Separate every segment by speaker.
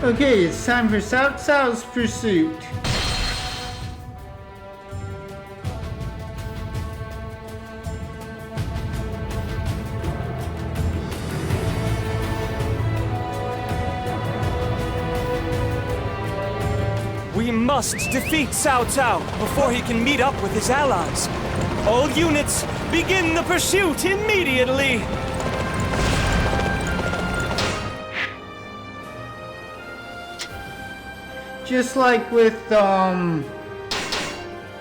Speaker 1: Okay, it's time for South South's pursuit.
Speaker 2: We must defeat Cao Cao before he can meet up with his allies. All units, begin the pursuit immediately!
Speaker 1: Just like with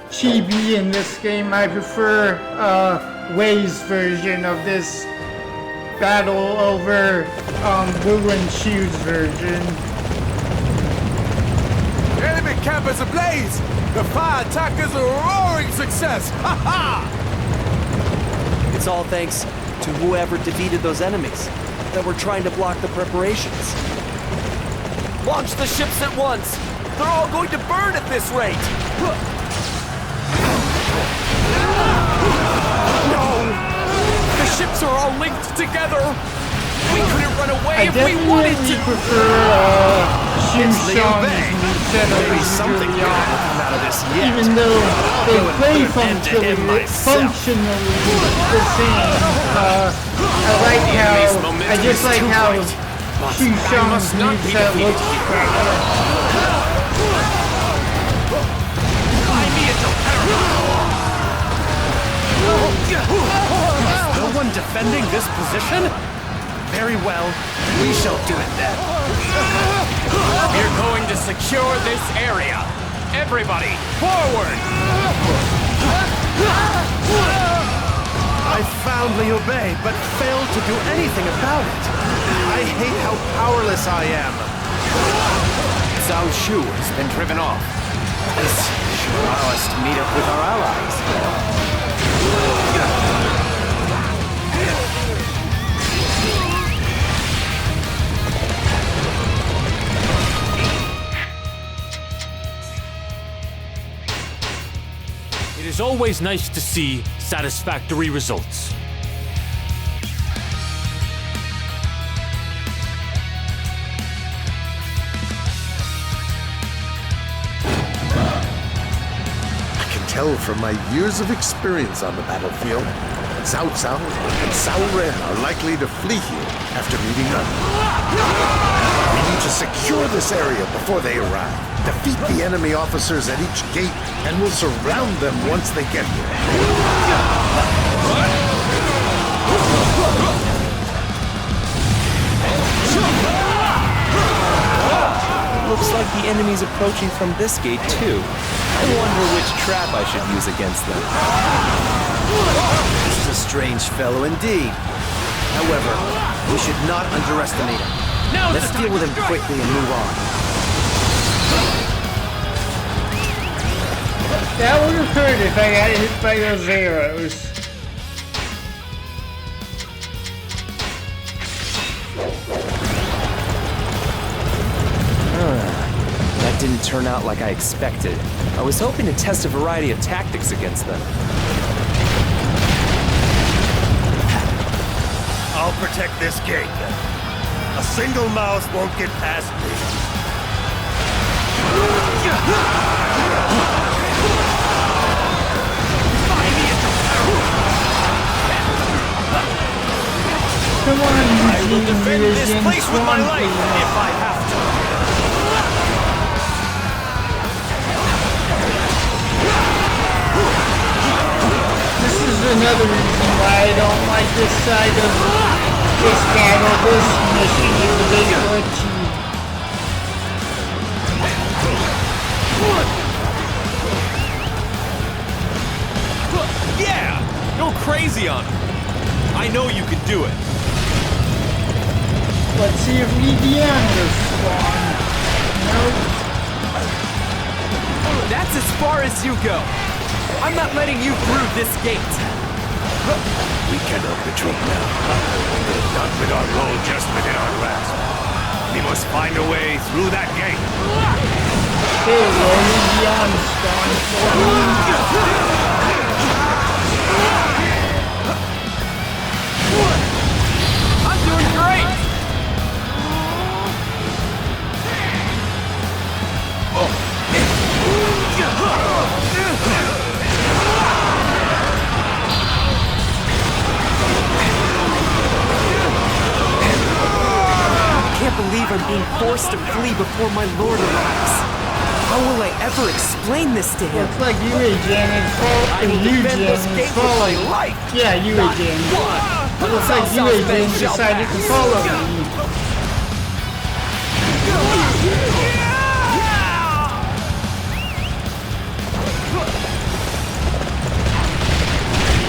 Speaker 1: Chibi in this game, I prefer Wei's version of this battle over Wu and Chu's version.
Speaker 3: Enemy camp is ablaze! The fire attack is a roaring success! Ha ha!
Speaker 4: It's all thanks to whoever defeated those enemies that were trying to block the preparations. Launch the ships at once! They're all going to burn at this rate!
Speaker 3: No! The ships are all linked together! We couldn't run away if we wanted to!
Speaker 1: I prefer Xu Shang's instead of Zhuge Liang. Even though they play functionally the same. I just like how Xu Shang's moveset looks better.
Speaker 3: No one defending this position? Very well, we shall do it then. We're going to secure this area. Everybody, forward! I fondly obey, but fail to do anything about it. I hate how powerless I am. Cao Shu has been driven off. This should allow us to meet up with our allies.
Speaker 2: It is always nice to see satisfactory results.
Speaker 5: Tell from my years of experience on the battlefield, Cao Cao and Cao Ren are likely to flee here after meeting up. We need to secure this area before they arrive. Defeat the enemy officers at each gate, and we'll surround them once they get here.
Speaker 4: Looks like the enemy's approaching from this gate, too. I wonder which trap I should use against them. This is a strange fellow indeed. However, we should not underestimate him. Let's deal with him quickly and move on.
Speaker 1: That would have hurt if I got hit by those arrows.
Speaker 4: That didn't turn out like I expected. I was hoping to test a variety of tactics against them.
Speaker 5: I'll protect this gate, then. A single mouse won't get past me.
Speaker 1: Come on,
Speaker 2: I will defend this place with my life if I have to.
Speaker 1: This is another reason why I don't like this side of this battle. This mission is a bit glitchy.
Speaker 2: Yeah! Go crazy on him. I know you can do it.
Speaker 1: Let's see if Li Dian will spawn. Nope.
Speaker 4: That's as far as you go. I'm not letting you through this gate.
Speaker 5: We cannot retreat now. Not with our goal just within our grasp. We must find a way through that gate.
Speaker 1: Okay, well, Li Dian spawned for me.
Speaker 4: I'm doing great! believe I'm being forced to flee before my lord arrives. How will I ever explain this to him?
Speaker 1: Looks like you, Jin, is
Speaker 4: I will defend this gate with my life!
Speaker 1: Yeah, you, Jin. Looks like you, Jin, decided to follow me.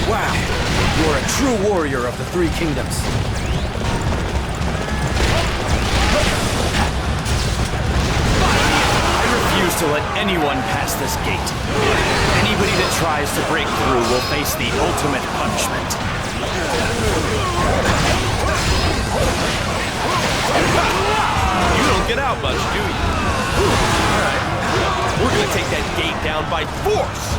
Speaker 4: Wow, you are a true warrior of the Three Kingdoms.
Speaker 2: I refuse to let anyone pass this gate. Anybody that tries to break through will face the ultimate punishment. You don't get out much, do you? Alright. We're gonna take that gate down by force!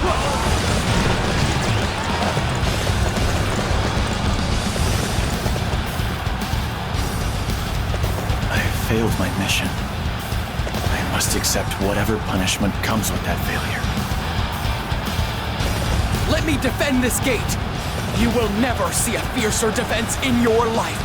Speaker 6: Failed my mission. I must accept whatever punishment comes with that failure.
Speaker 7: Let me defend this gate! You will never see a fiercer defense in your life!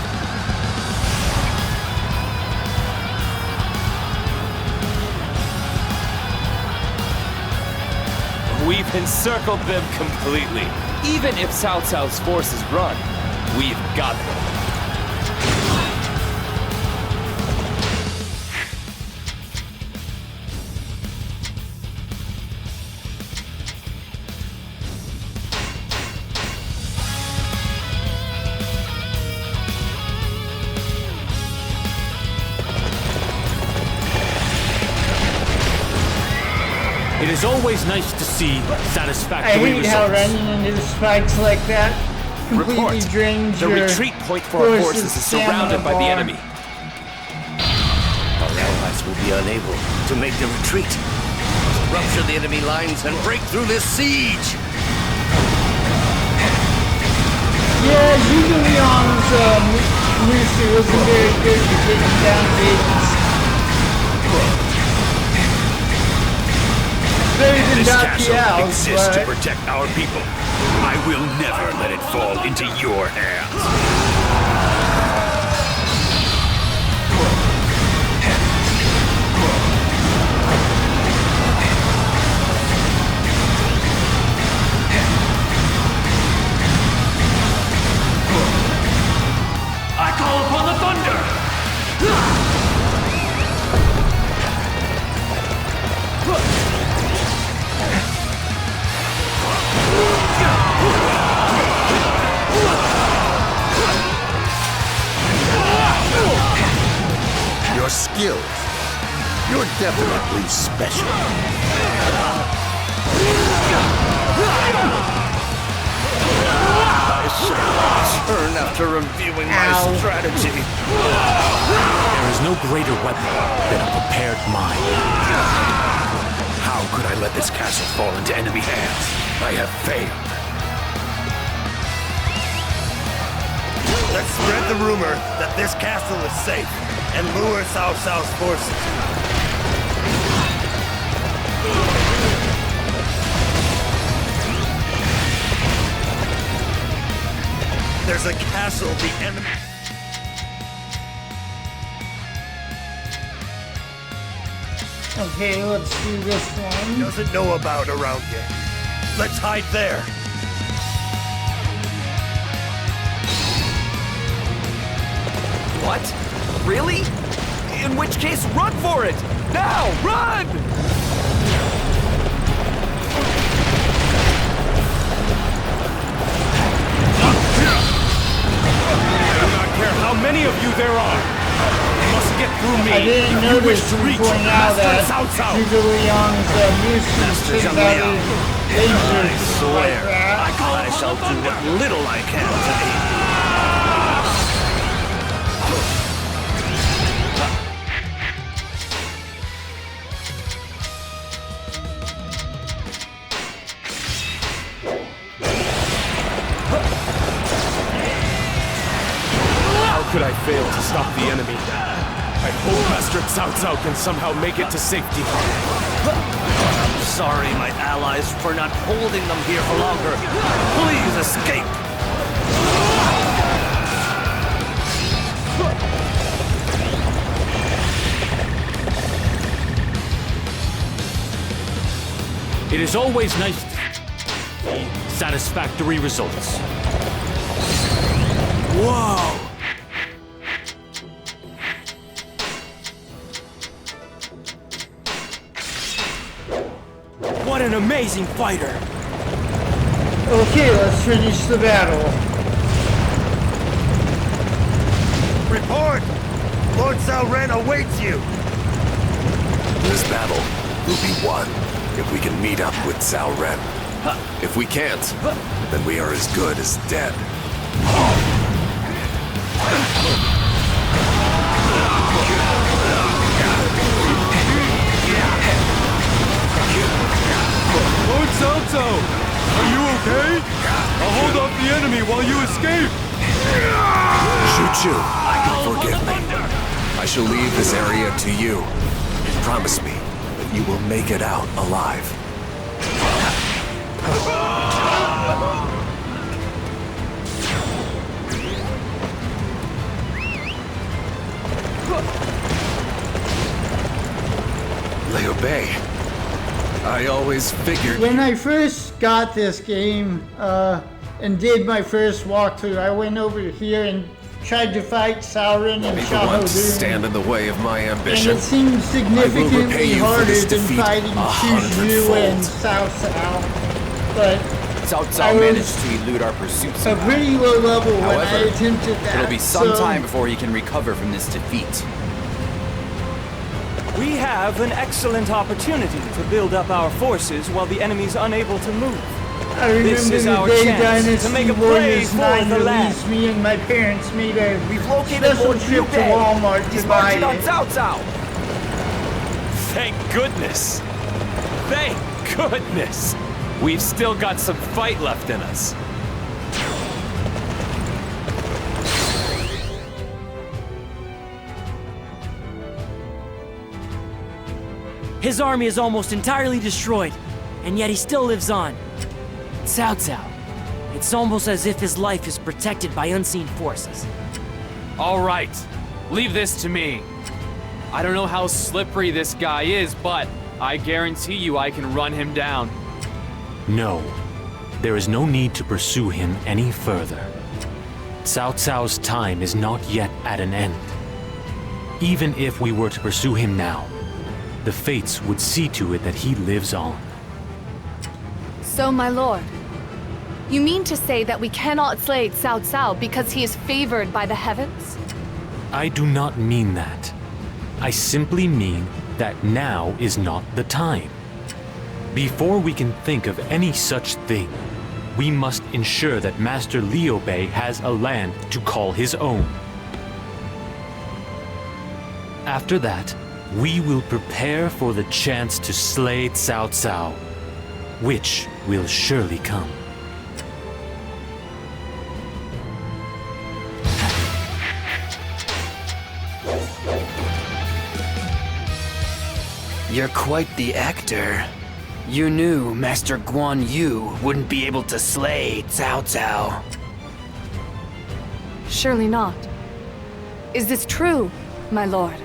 Speaker 2: We've encircled them completely. Even if Cao Cao's forces run, we've got them. It is always nice to see
Speaker 1: I
Speaker 2: satisfactory
Speaker 1: hate how
Speaker 2: results.
Speaker 1: running into spikes like that completely
Speaker 2: Report.
Speaker 1: drains
Speaker 2: The
Speaker 1: your
Speaker 2: retreat point for our forces is surrounded by the enemy.
Speaker 3: Our allies will be unable to make the retreat. Rupture the enemy lines and break through this siege!
Speaker 1: Yeah, Zhuge Liang's Lucy wasn't very good at taking down gates. Better than
Speaker 8: This
Speaker 1: Dr.
Speaker 8: castle
Speaker 1: Yao's,
Speaker 8: exists to
Speaker 1: but
Speaker 8: protect our people. I will never let it fall into your hands.
Speaker 2: I call upon the thunder!
Speaker 5: Your skills. You're definitely special.
Speaker 3: I shall return after reviewing my strategy.
Speaker 6: There is no greater weapon than a prepared mind.
Speaker 8: How could I let this castle fall into enemy hands? I have failed.
Speaker 3: Let's spread the rumor that this castle is safe and lure Cao Cao's forces. There's a castle the enemy...
Speaker 1: okay, let's do this one.
Speaker 3: doesn't know about around here. Let's hide there.
Speaker 4: What? Really? In which case, run for it! Now, run!
Speaker 2: I do not care how many of you there are. You must get through me.
Speaker 1: I didn't
Speaker 2: if you wish
Speaker 1: notice
Speaker 2: to reach
Speaker 1: point out that
Speaker 2: Master Cao Cao.
Speaker 1: Zhuge Liang's Master
Speaker 3: Zhuge Liang. I swear, I shall do what little I can today.
Speaker 2: How could I fail to stop the enemy? I hope Master Cao Cao can somehow make it to safety.
Speaker 3: I'm sorry, my allies, for not holding them here for longer. Please escape!
Speaker 9: It is always nice to see satisfactory results.
Speaker 2: Whoa! What an amazing fighter!
Speaker 1: Okay, let's finish the battle.
Speaker 3: Report! Lord Cao Ren awaits you!
Speaker 8: This battle will be won if we can meet up with Cao Ren. If we can't, then we are as good as dead.
Speaker 10: Lord Cao Cao, are you okay? I'll hold off the enemy while you escape!
Speaker 8: Chu, forgive me. I shall leave this area to you. Promise me that you will make it out alive. Liu Bei, I always figured...
Speaker 1: When I first got this game and did my first walkthrough, I went over here and tried to fight Cao Ren and
Speaker 8: People want to
Speaker 1: Xiahou
Speaker 8: stand in the way of my
Speaker 1: and
Speaker 8: ambition.
Speaker 1: it seemed significantly
Speaker 8: you for
Speaker 1: harder
Speaker 8: this
Speaker 1: than
Speaker 8: defeat
Speaker 1: fighting Zhu and Cao Cao. But
Speaker 11: Cao
Speaker 1: I
Speaker 11: Cao
Speaker 1: was
Speaker 11: managed to elude our pursuit
Speaker 1: a
Speaker 11: somehow.
Speaker 1: pretty low level when I
Speaker 11: However,
Speaker 1: attempted that.
Speaker 11: It'll be some
Speaker 1: so
Speaker 11: time before he can recover from this defeat.
Speaker 2: We have an excellent opportunity to build up our forces while the enemy's unable to move.
Speaker 1: I remember
Speaker 2: This is
Speaker 1: the
Speaker 2: our
Speaker 1: day
Speaker 2: chance
Speaker 1: Dynasty
Speaker 2: to make a play
Speaker 1: Warriors
Speaker 2: for
Speaker 1: 9
Speaker 2: the land.
Speaker 1: released me and my parents made a
Speaker 4: We've located
Speaker 1: special
Speaker 4: Lord
Speaker 1: trip
Speaker 4: Zhuge
Speaker 1: to
Speaker 4: Liang.
Speaker 1: Walmart
Speaker 4: He's
Speaker 1: to buy
Speaker 4: marching on
Speaker 1: it.
Speaker 4: Cao Cao!
Speaker 3: Thank goodness! Thank goodness! We've still got some fight left in us.
Speaker 12: His army is almost entirely destroyed, and yet he still lives on. Cao Cao. It's almost as if his life is protected by unseen forces.
Speaker 10: All right, leave this to me. I don't know how slippery this guy is, but I guarantee you I can run him down.
Speaker 9: No, there is no need to pursue him any further. Cao Cao's time is not yet at an end. Even if we were to pursue him now, the fates would see to it that he lives on.
Speaker 13: So, my lord, you mean to say that we cannot slay Cao Cao because he is favored by the heavens?
Speaker 9: I do not mean that. I simply mean that now is not the time. Before we can think of any such thing, we must ensure that Master Liu Bei has a land to call his own. After that, we will prepare for the chance to slay Cao Cao, which will surely come.
Speaker 11: You're quite the actor. You knew Master Guan Yu wouldn't be able to slay Cao Cao.
Speaker 13: Surely not. Is this true, my lord?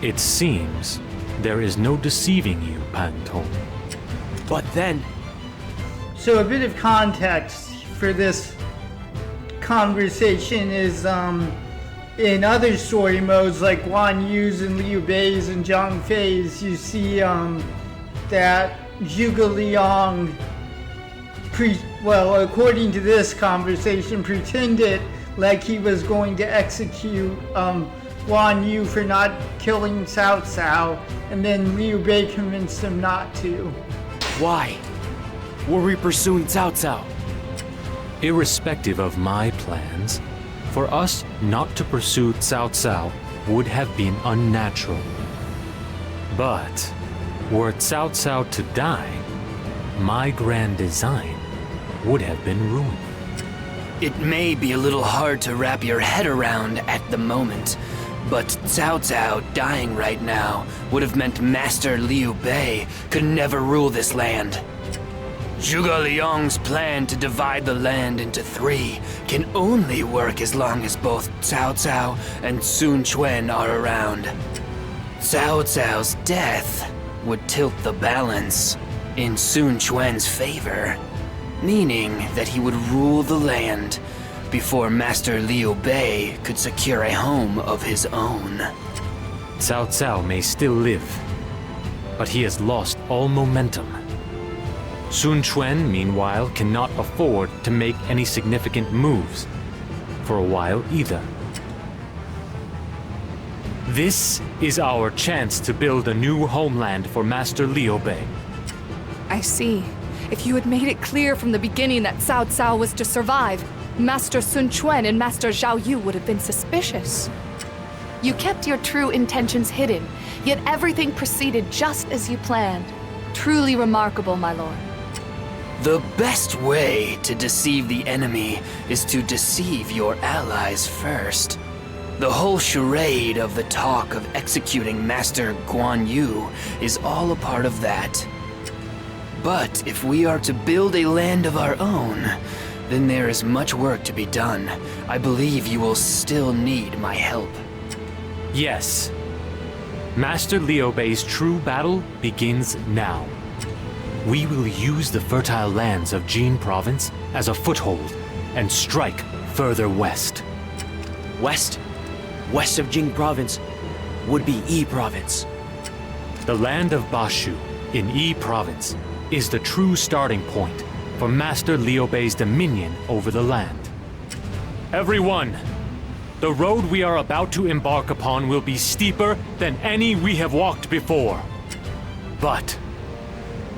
Speaker 9: It seems there is no deceiving you, Pan Tong.
Speaker 4: But then,
Speaker 1: So a bit of context for this conversation is in other story modes like Guan Yu's and Liu Bei's and Zhang Fei's, you see that Zhuge Liang, according to this conversation, pretended like he was going to execute Guan Yu for not killing Cao Cao, and then Liu Bei convinced him not to.
Speaker 4: why? Were we pursuing Cao Cao?
Speaker 9: Irrespective of my plans, for us not to pursue Cao Cao would have been unnatural. But were Cao Cao to die, my grand design would have been ruined.
Speaker 11: It may be a little hard to wrap your head around at the moment, but Cao Cao dying right now would have meant Master Liu Bei could never rule this land. Zhuge Liang's plan to divide the land into three can only work as long as both Cao Cao and Sun Quan are around. Cao Cao's death would tilt the balance. in Sun Quan's favor, meaning that he would rule the land before Master Liu Bei could secure a home of his own.
Speaker 9: Cao Cao may still live, but he has lost all momentum. Sun Quan, meanwhile, cannot afford to make any significant moves, for a while either. This is our chance to build a new homeland for Master Liu Bei.
Speaker 13: I see. If you had made it clear from the beginning that Cao Cao was to survive, Master Sun Quan and Master Zhao Yu would have been suspicious. You kept your true intentions hidden, yet everything proceeded just as you planned. Truly remarkable, my lord.
Speaker 11: The best way to deceive the enemy is to deceive your allies first. The whole charade of the talk of executing Master Guan Yu is all a part of that. But if we are to build a land of our own, then there is much work to be done. I believe you will still need my help.
Speaker 9: Yes. Master Liu Bei's true battle begins now. We will use the fertile lands of Jing Province as a foothold and strike further west.
Speaker 12: West? West of Jing Province would be Yi Province.
Speaker 9: The land of Bashu in Yi Province is the true starting point for Master Liu Bei's dominion over the land. Everyone, the road we are about to embark upon will be steeper than any we have walked before. But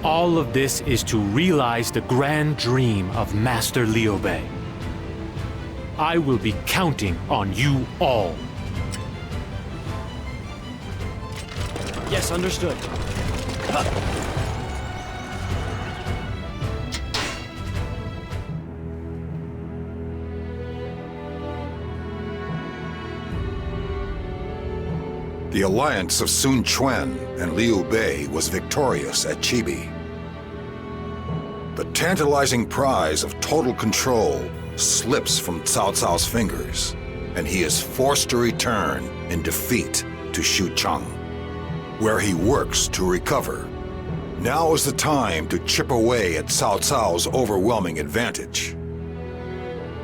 Speaker 9: all of this is to realize the grand dream of Master Liu Bei. I will be counting on you all.
Speaker 12: Yes, understood.
Speaker 14: The alliance of Sun Quan and Liu Bei was victorious at Chibi. The tantalizing prize of total control slips from Cao Cao's fingers, and he is forced to return in defeat to Xucheng, where he works to recover. Now is the time to chip away at Cao Cao's overwhelming advantage.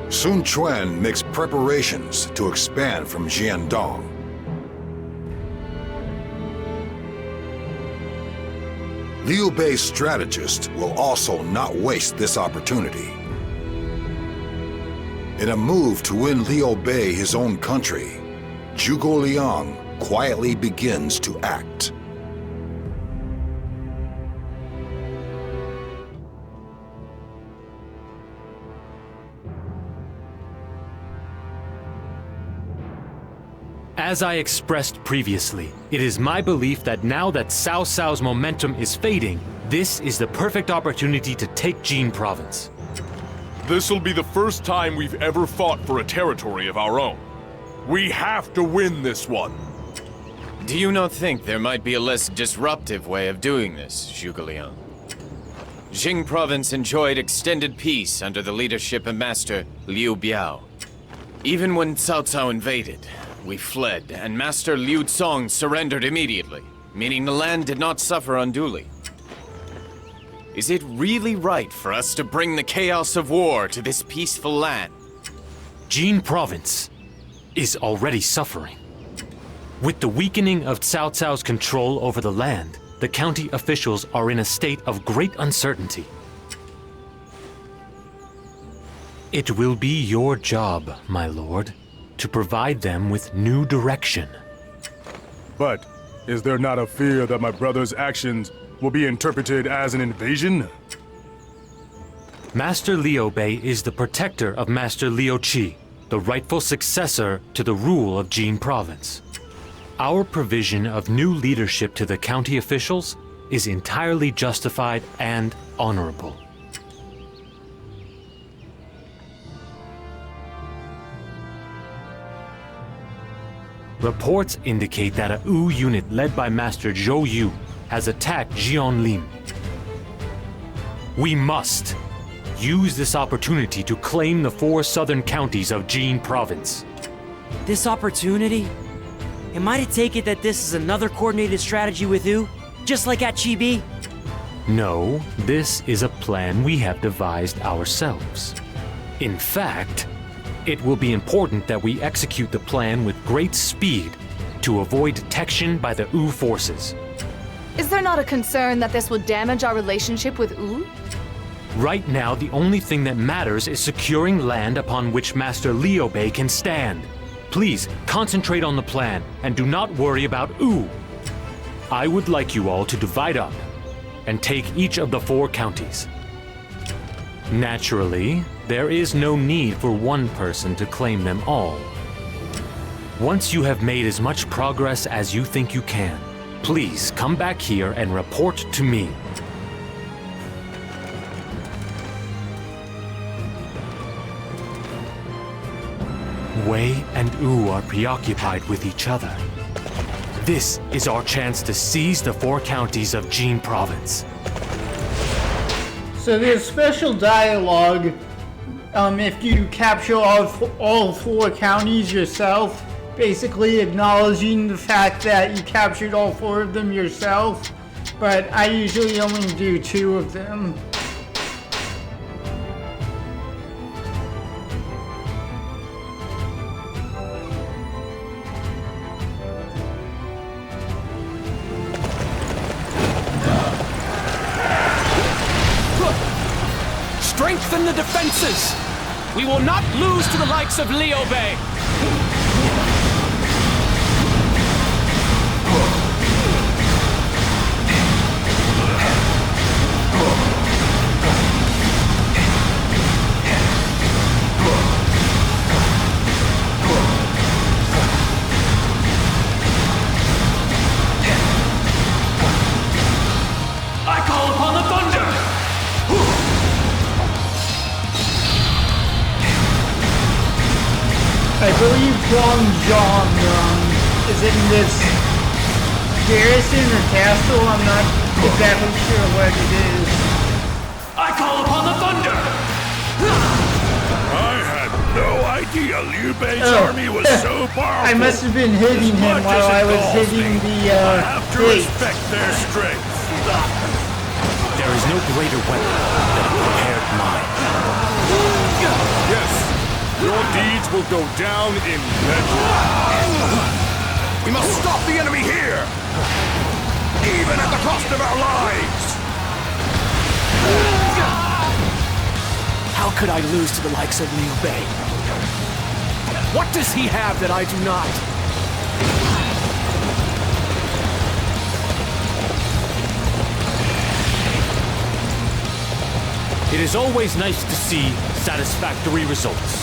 Speaker 14: Sun Quan makes preparations to expand from Jiandong. Liu Bei's strategist will also not waste this opportunity. In a move to win Liu Bei his own country, Zhuge Liang quietly begins to act.
Speaker 9: As I expressed previously, it is my belief that now that Cao Cao's momentum is fading, this is the perfect opportunity to take Jing Province.
Speaker 15: This'll be the first time we've ever fought for a territory of our own. We have to win this one.
Speaker 10: Do you not think there might be a less disruptive way of doing this, Zhuge Liang? Jing Province enjoyed extended peace under the leadership of Master Liu Biao. Even when Cao Cao invaded, we fled, and Master Liu Cong surrendered immediately, meaning the land did not suffer unduly. Is it really right for us to bring the chaos of war to this peaceful land?
Speaker 9: Jing Province is already suffering. With the weakening of Cao Cao's control over the land, the county officials are in a state of great uncertainty. It will be your job, my lord, to provide them with new direction.
Speaker 15: But is there not a fear that my brother's actions will be interpreted as an invasion?
Speaker 9: Master Liu Bei is the protector of Master Liu Qi, the rightful successor to the rule of Jing Province. Our provision of new leadership to the county officials is entirely justified and honorable. Reports indicate that a Wu unit led by Master Zhou Yu has attacked Jianlim. We must use this opportunity to claim the 4 southern counties of Jing Province.
Speaker 12: This opportunity? Am I to take it that this is another coordinated strategy with Wu? Just like at Chibi?
Speaker 9: No, this is a plan we have devised ourselves. In fact, it will be important that we execute the plan with great speed to avoid detection by the Wu forces.
Speaker 13: Is there not a concern that this would damage our relationship with Wu?
Speaker 9: Right now, the only thing that matters is securing land upon which Master Liu Bei can stand. Please, concentrate on the plan, and do not worry about Wu. I would like you all to divide up and take each of the 4 counties. Naturally, there is no need for one person to claim them all. Once you have made as much progress as you think you can, please come back here and report to me. Wei and Wu are preoccupied with each other. This is our chance to seize the 4 counties of Jing Province.
Speaker 1: So there's special dialogue if you capture all 4 counties yourself, basically acknowledging the fact that you captured all 4 of them yourself, but I usually only do 2 of them.
Speaker 7: Strengthen the defenses! We will not lose to the likes of Liu Bei!
Speaker 2: I call upon the thunder!
Speaker 1: I believe Guangzhou is in this garrison or castle. I'm not exactly sure what it is.
Speaker 2: I call upon the thunder!
Speaker 15: I had no idea Liu Bei's army was so powerful.
Speaker 1: I must have been hitting him while I was hitting the
Speaker 15: I have to
Speaker 1: gate.
Speaker 15: respect their strength.
Speaker 9: There is no greater weapon than a prepared mind.
Speaker 15: Yes, your deeds will go down in legend.
Speaker 8: We must stop the enemy here! Even at the cost of our lives!
Speaker 7: How could I lose to the likes of Liu Bei? What does he have that I do not?
Speaker 9: It is always nice to see satisfactory results.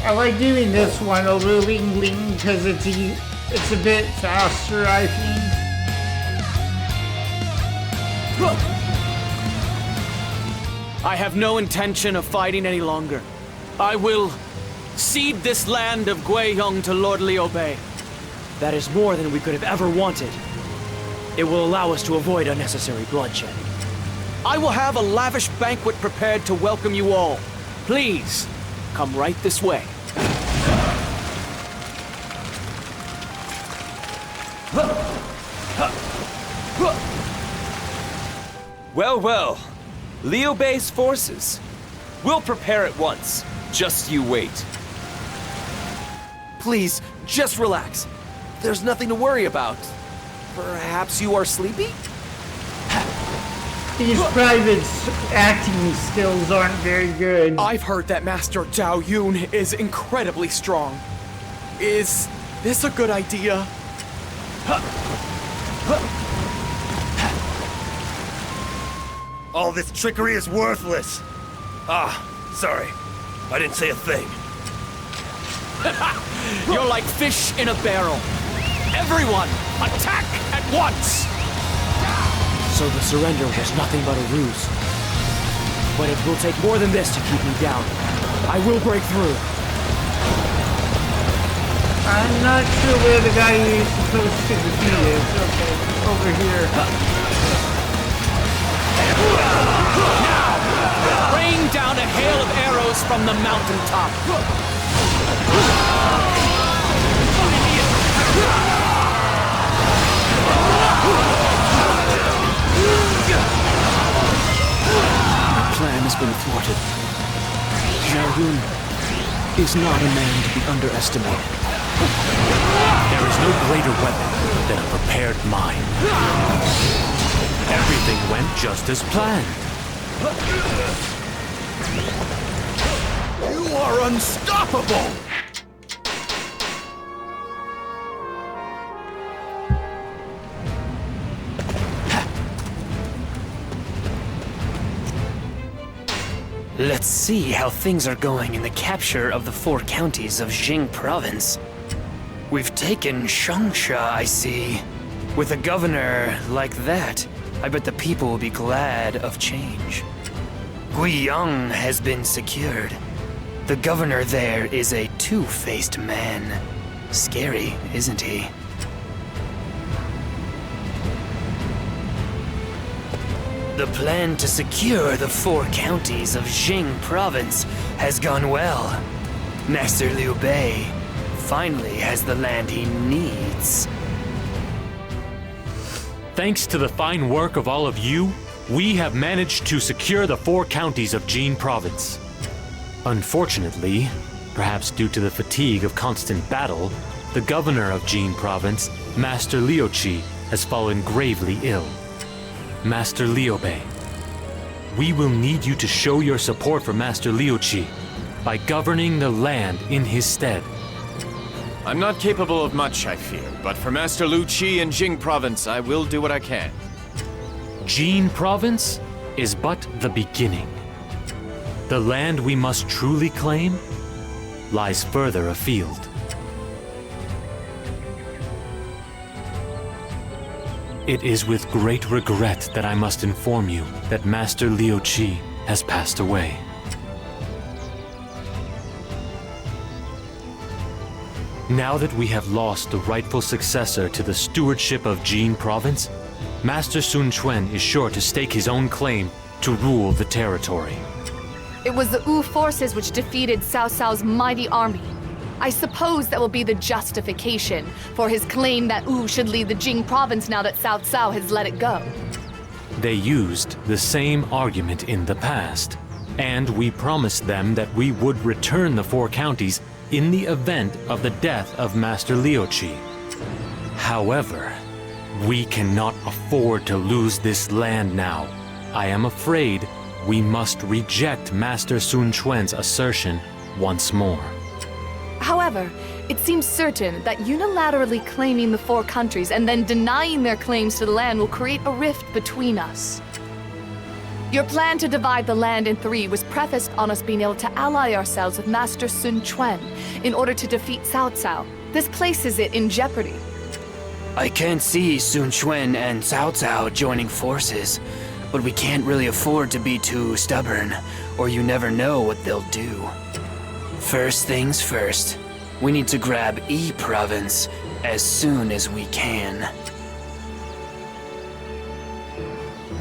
Speaker 1: I like doing this one over Ling Ling because it's a bit faster, I think.
Speaker 7: I have no intention of fighting any longer. I will cede this land of Guiyong to Lord Liu Bei.
Speaker 12: That is more than we could have ever wanted. It will allow us to avoid unnecessary bloodshed.
Speaker 7: I will have a lavish banquet prepared to welcome you all. Please, come right this way.
Speaker 4: Well, well. Liu Bei's forces. We'll prepare at once. Just you wait. Please, just relax. There's nothing to worry about. Perhaps you are sleepy?
Speaker 1: These privates' acting skills aren't very good.
Speaker 7: I've heard that Master Zhao Yun is incredibly strong. Is this a good idea?
Speaker 3: All this trickery is worthless. Sorry. I didn't say a thing.
Speaker 7: You're like fish in a barrel. Everyone, attack at once!
Speaker 12: So the surrender was nothing but a ruse. But it will take more than this to keep me down. I will break through.
Speaker 1: I'm not sure where the guy you're supposed to defeat is. Okay, over here.
Speaker 7: Now, rain rain down a hail of arrows from the mountaintop. Our plan has been thwarted. Zhao Yun is not a man to be underestimated.
Speaker 9: There is no greater weapon than a prepared mind. Everything went just as planned.
Speaker 3: You are unstoppable!
Speaker 11: Let's see how things are going in the capture of the 4 counties of Jing province. We've taken Changsha, I see. With a governor like that, I bet the people will be glad of change. Guiyang has been secured. The governor there is a two-faced man. Scary, isn't he? The plan to secure the 4 counties of Jing province has gone well. Master Liu Bei finally has the land he needs.
Speaker 9: Thanks to the fine work of all of you, we have managed to secure the 4 counties of Jing province. Unfortunately, perhaps due to the fatigue of constant battle, the governor of Jing province, Master Liu Qi, has fallen gravely ill. Master Liu Bei, we will need you to show your support for Master Liu Qi by governing the land in his stead.
Speaker 10: I'm not capable of much, I fear, but for Master Liu Qi in Jing province, I will do what I can.
Speaker 9: Jing province is but the beginning. The land we must truly claim lies further afield. It is with great regret that I must inform you that Master Liu Qi has passed away. Now that we have lost the rightful successor to the stewardship of Jing province, Master Sun Quan is sure to stake his own claim to rule the territory.
Speaker 13: It was the Wu forces which defeated Cao Cao's mighty army. I suppose that will be the justification for his claim that Wu should lead the Jing province now that Cao Cao has let it go.
Speaker 9: They used the same argument in the past, and we promised them that we would return the 4 counties in the event of the death of Master Liu Qi. However, we cannot afford to lose this land now. I am afraid we must reject Master Sun Quan's assertion once more.
Speaker 13: However, it seems certain that unilaterally claiming the 4 countries and then denying their claims to the land will create a rift between us. Your plan to divide the land in 3 was prefaced on us being able to ally ourselves with Master Sun Quan in order to defeat Cao Cao. This places it in jeopardy.
Speaker 11: I can't see Sun Quan and Cao Cao joining forces, but we can't really afford to be too stubborn, or you never know what they'll do. First things first, we need to grab Yi province as soon as we can.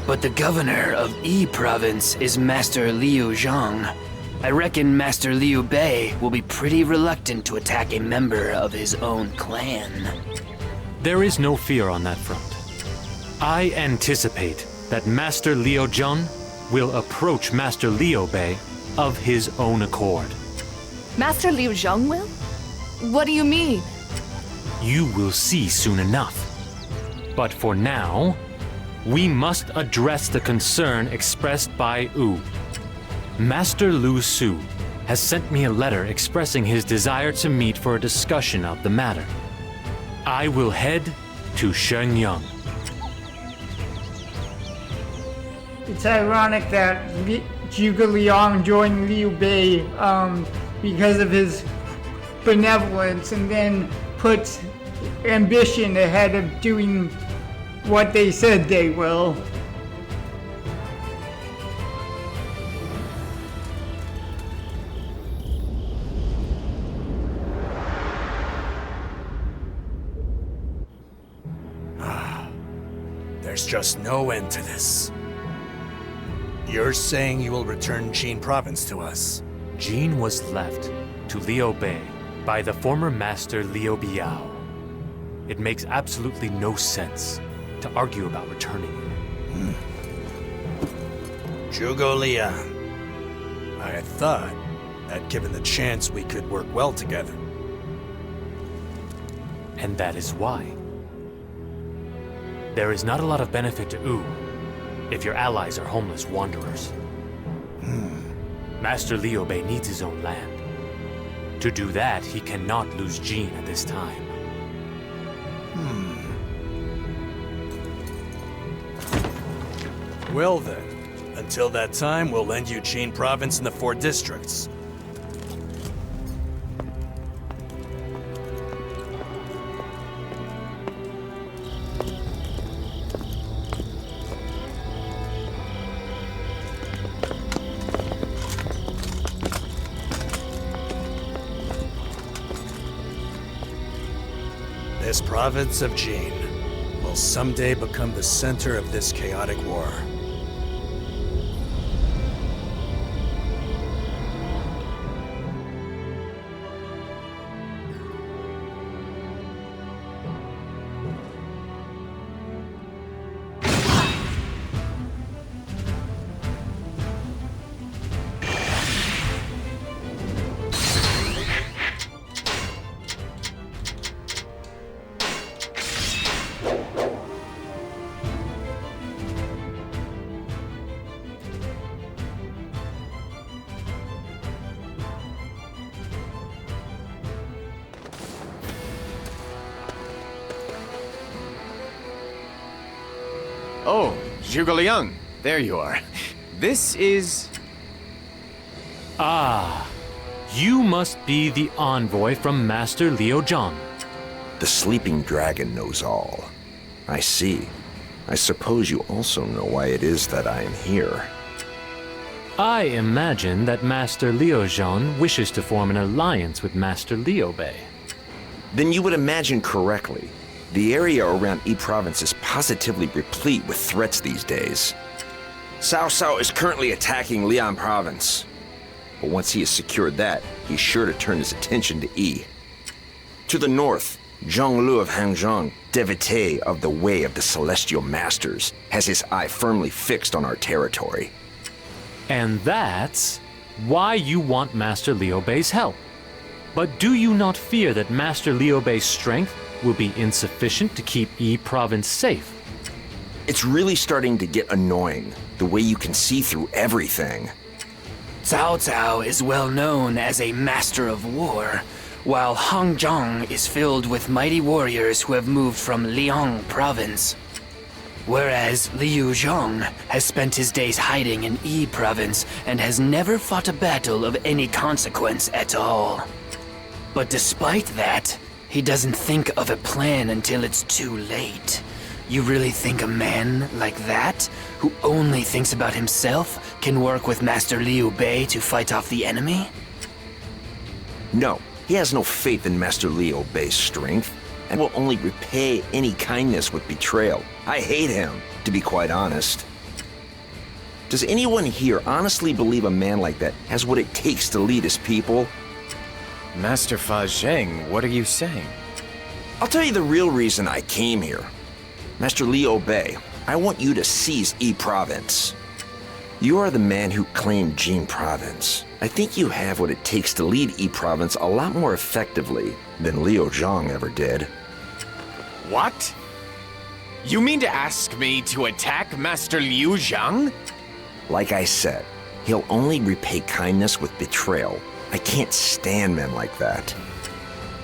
Speaker 11: But the governor of Yi province is Master Liu Zhang. I reckon Master Liu Bei will be pretty reluctant to attack a member of his own clan.
Speaker 9: There is no fear on that front. I anticipate that Master Liu Zhang will approach Master Liu Bei of his own accord.
Speaker 13: Master Liu Zhang will? What do you mean?
Speaker 9: You will see soon enough. But for now, we must address the concern expressed by Wu. Master Lu Su has sent me a letter expressing his desire to meet for a discussion of the matter. I will head to Shenyang.
Speaker 1: It's ironic that Zhuge Liang joined Liu Bei because of his benevolence and then puts ambition ahead of doing what they said they will.
Speaker 3: There's just no end to this.
Speaker 16: You're saying you will return Jing province to us?
Speaker 9: Jing was left to Liu Bei by the former master Liu Biao. It makes absolutely no sense to argue about returning it.
Speaker 16: Zhuge Liang. I had thought that given the chance we could work well together.
Speaker 9: And that is why. There is not a lot of benefit to Wu if your allies are homeless wanderers. Master Liu Bei needs his own land. To do that, he cannot lose Jing at this time.
Speaker 16: Well then, until that time, we'll lend you Jing province and the 4 districts. This province of Jing will someday become the center of this chaotic war.
Speaker 10: Oh, Zhuge Liang, there you are. This is...
Speaker 9: Ah, you must be the envoy from Master Liu Zhang.
Speaker 5: The sleeping dragon knows all. I see. I suppose you also know why it is that I am here.
Speaker 9: I imagine that Master Liu Zhang wishes to form an alliance with Master Liu Bei.
Speaker 5: Then you would imagine correctly. The area around Yi Province is positively replete with threats these days. Cao Cao is currently attacking Lian Province. But once he has secured that, he's sure to turn his attention to Yi. To the north, Zhonglu of Hangzhong, devotee of the Way of the Celestial Masters, has his eye firmly fixed on our territory.
Speaker 9: And that's why you want Master Liu Bei's help. But do you not fear that Master Liu Bei's strength will be insufficient to keep Yi Province safe?
Speaker 5: It's really starting to get annoying, the way you can see through everything.
Speaker 11: Cao Cao is well known as a master of war, while Hangzhong is filled with mighty warriors who have moved from Liang Province. Whereas Liu Zhang has spent his days hiding in Yi Province and has never fought a battle of any consequence at all. But despite that, he doesn't think of a plan until it's too late. You really think a man like that, who only thinks about himself, can work with Master Liu Bei to fight off the enemy?
Speaker 5: No, he has no faith in Master Liu Bei's strength, and will only repay any kindness with betrayal. I hate him, to be quite honest. Does anyone here honestly believe a man like that has what it takes to lead his people?
Speaker 10: Master Fa Zheng, what are you saying?
Speaker 5: I'll tell you the real reason I came here. Master Liu Bei, I want you to seize Yi Province. You are the man who claimed Jing Province. I think you have what it takes to lead Yi Province a lot more effectively than Liu Zhang ever did.
Speaker 10: What? You mean to ask me to attack Master Liu Zhang?
Speaker 5: Like I said, he'll only repay kindness with betrayal. I can't stand men like that.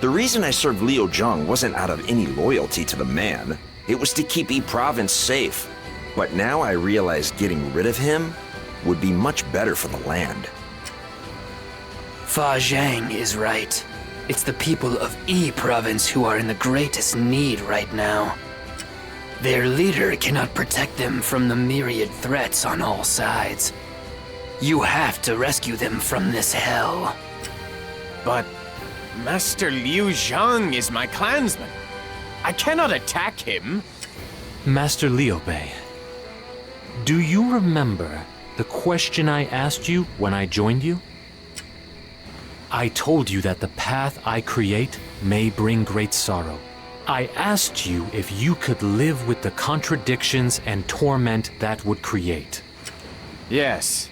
Speaker 5: The reason I served Liu Zhang wasn't out of any loyalty to the man. It was to keep Yi Province safe. But now I realize getting rid of him would be much better for the land.
Speaker 11: Fa Zhang is right. It's the people of Yi Province who are in the greatest need right now. Their leader cannot protect them from the myriad threats on all sides. You have to rescue them from this hell.
Speaker 10: But Master Liu Zhang is my clansman. I cannot attack him.
Speaker 9: Master Liu Bei, do you remember the question I asked you when I joined you? I told you that the path I create may bring great sorrow. I asked you if you could live with the contradictions and torment that would create.
Speaker 10: Yes,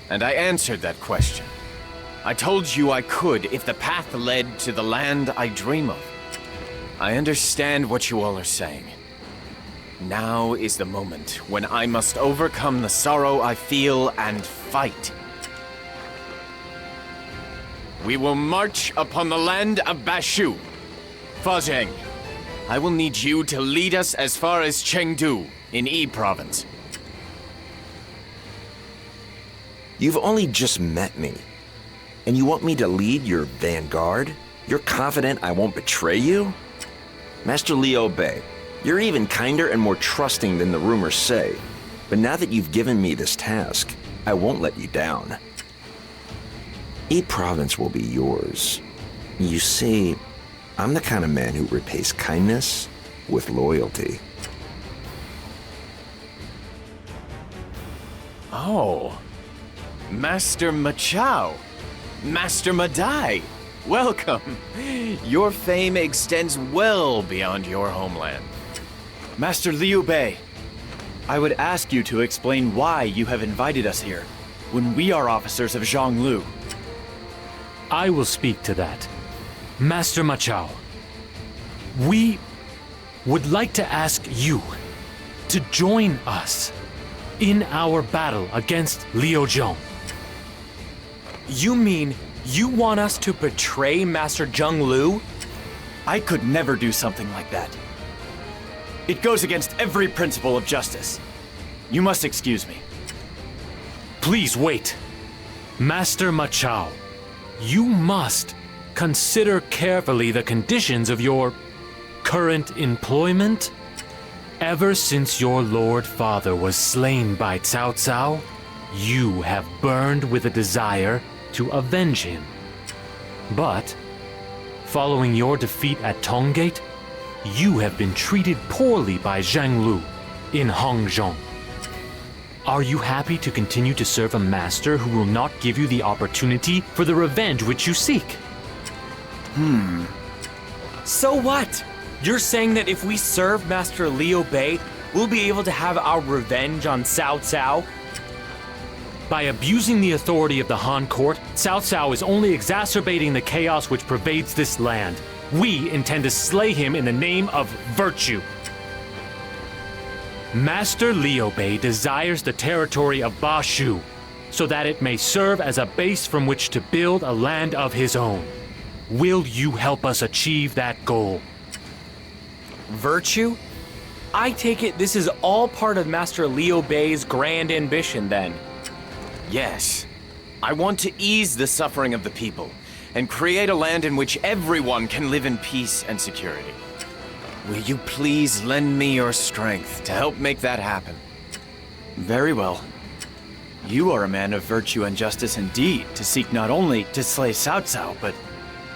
Speaker 10: and I answered that question. I told you I could if the path led to the land I dream of. I understand what you all are saying. Now is the moment when I must overcome the sorrow I feel and fight. We will march upon the land of Bashu. Fa Zheng, I will need you to lead us as far as Chengdu in Yi Province.
Speaker 17: You've only just met me, and you want me to lead your vanguard? You're confident I won't betray you? Master Liu Bei, you're even kinder and more trusting than the rumors say. But now that you've given me this task, I won't let you down. Yi Province will be yours. You see, I'm the kind of man who repays kindness with loyalty.
Speaker 10: Oh. Master Machao. Master Madai. Welcome. Your fame extends well beyond your homeland.
Speaker 6: Master Liu Bei, I would ask you to explain why you have invited us here, when we are officers of Zhonglu.
Speaker 9: I will speak to that. Master Machao, we would like to ask you to join us in our battle against Liu Zhong.
Speaker 2: You mean you want us to betray Master Zheng Lu?
Speaker 6: I could never do something like that. It goes against every principle of justice. You must excuse me.
Speaker 9: Please wait. Master Machao, you must consider carefully the conditions of your current employment. Ever since your Lord Father was slain by Cao Cao, you have burned with a desire to avenge him. But, following your defeat at Tonggate, you have been treated poorly by Zhang Lu in Hongzhong. Are you happy to continue to serve a master who will not give you the opportunity for the revenge which you seek?
Speaker 2: So what? You're saying that if we serve Master Liu Bei, we'll be able to have our revenge on Cao Cao?
Speaker 9: By abusing the authority of the Han Court, Cao Cao is only exacerbating the chaos which pervades this land. We intend to slay him in the name of virtue. Master Liu Bei desires the territory of Bashu, so that it may serve as a base from which to build a land of his own. Will you help us achieve that goal?
Speaker 2: Virtue? I take it this is all part of Master Liu Bei's grand ambition, then.
Speaker 10: Yes. I want to ease the suffering of the people and create a land in which everyone can live in peace and security. Will you please lend me your strength to help make that happen?
Speaker 6: Very well. You are a man of virtue and justice indeed, to seek not only to slay Cao Cao, but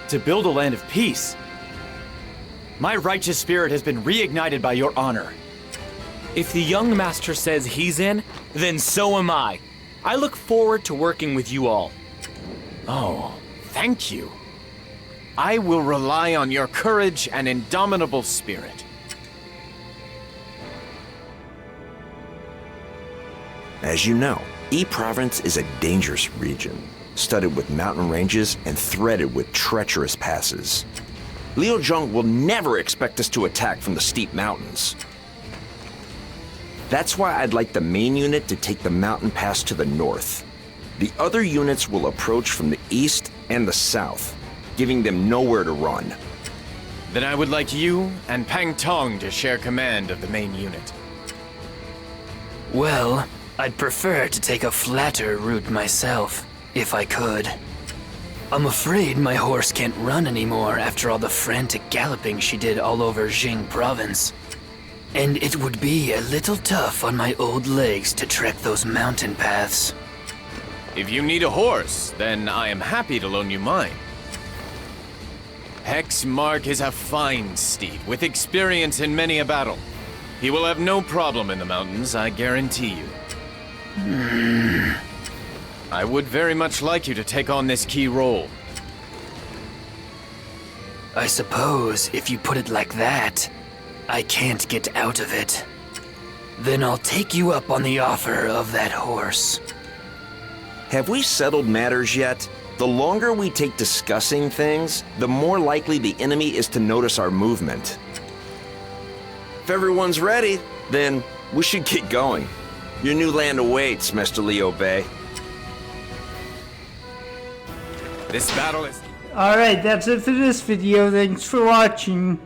Speaker 6: to build a land of peace. My righteous spirit has been reignited by your honor.
Speaker 2: If the young master says he's in, then so am I. I look forward to working with you all.
Speaker 10: Oh, thank you. I will rely on your courage and indomitable spirit.
Speaker 17: As you know, Yi Province is a dangerous region, studded with mountain ranges and threaded with treacherous passes. Liu Zhong will never expect us to attack from the steep mountains. That's why I'd like the main unit to take the mountain pass to the north. The other units will approach from the east and the south, giving them nowhere to run.
Speaker 10: Then I would like you and Pang Tong to share command of the main unit.
Speaker 11: Well, I'd prefer to take a flatter route myself, if I could. I'm afraid my horse can't run anymore after all the frantic galloping she did all over Jing Province. And it would be a little tough on my old legs to trek those mountain paths.
Speaker 10: If you need a horse, then I am happy to loan you mine. Hex Mark is a fine steed with experience in many a battle. He will have no problem in the mountains, I guarantee you. I would very much like you to take on this key role.
Speaker 11: I suppose if you put it like that, I can't get out of it. Then I'll take you up on the offer of that horse.
Speaker 17: Have we settled matters yet? The longer we take discussing things, the more likely the enemy is to notice our movement. If everyone's ready, then we should get going. Your new land awaits, Mr. Liu Bei.
Speaker 10: This battle is...
Speaker 1: Alright, that's it for this video. Thanks for watching.